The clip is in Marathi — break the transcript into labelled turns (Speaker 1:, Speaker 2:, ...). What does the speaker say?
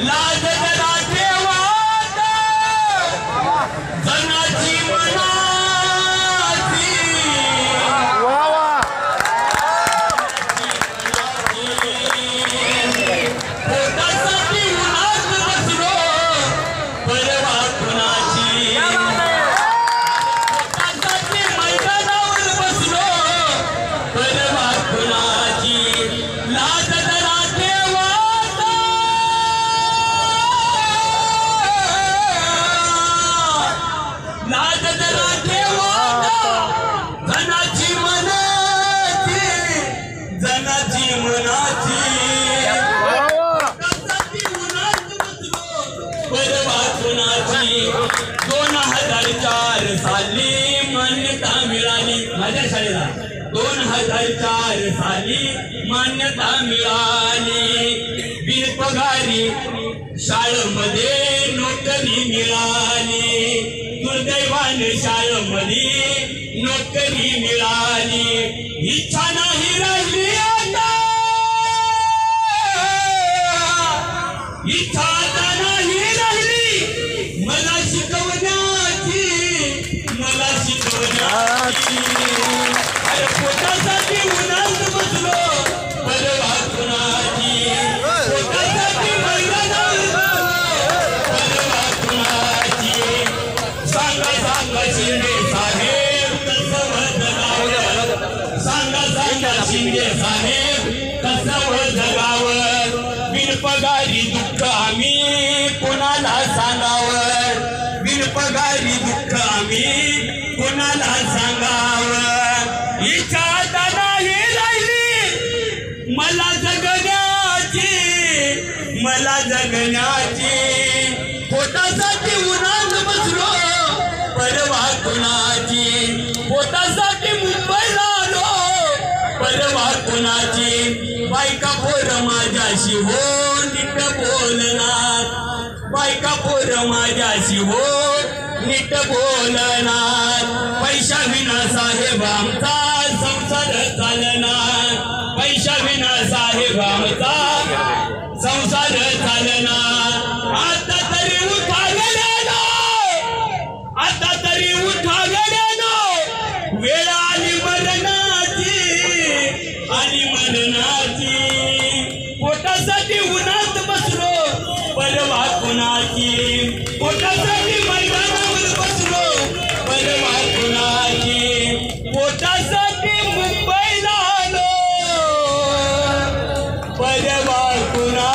Speaker 1: लाज जरा ठेवा जनाची मनाची पोटासाठी उन्हात बसलो परवा कुणाची पोटासाठी मैदानावर बसलो परवा कुणाची लाज जरा ठेवा लाज जरा ठेवा जनाची मनाची जनाची मनाची परवा कुणाची 2004 साली मान्यता मिळाली माझ्या शाळेला 2004 साली मान्यता मिळाली बिनपगारी शाळेमध्ये नोकरी मिळाली दुर्दैवाने शाळेमध्ये नोकरी मिळाली इच्छा नाही राहिली आता इच्छा आता नाही राहिली मला शिकवण्याची अरे पोटासाठी उन्हात बसलो परवा कुणाची पोटासाठी मैदानावर परवा कुणाची सांगा सांगा शिंदे साहेब कसं जगावं सांगा सांगा शिंदे साहेब कसं जगावं बिनपगारी दुःख आम्ही कोणाला सांगावं बिनपगारी दुःख आम्ही कोणाला सांगावं इच्छा आता नाही राहिली मला जगण्याची पोटासाठी उन्हात बसलो परवा कुणाची पोटासाठी मुंबईला आलो परवा कुणाची बायका पोर माझ्याशी हो नीट बोलणार बायका पोर माझ्याशी हो नीट बोलणार पैसा विना साहेब आमचा संसार चालणार पैसा विना साहेब आमचा संसार चालणार आता तरी उठा गड्यानो वेळ आली मरणाची पोटासाठी उन्हात बसलो परवा कुणाची पोटासाठी मैदानावर बसलो परवा कुणाची पोटासाठी मुंबईला आलो परवा कुणा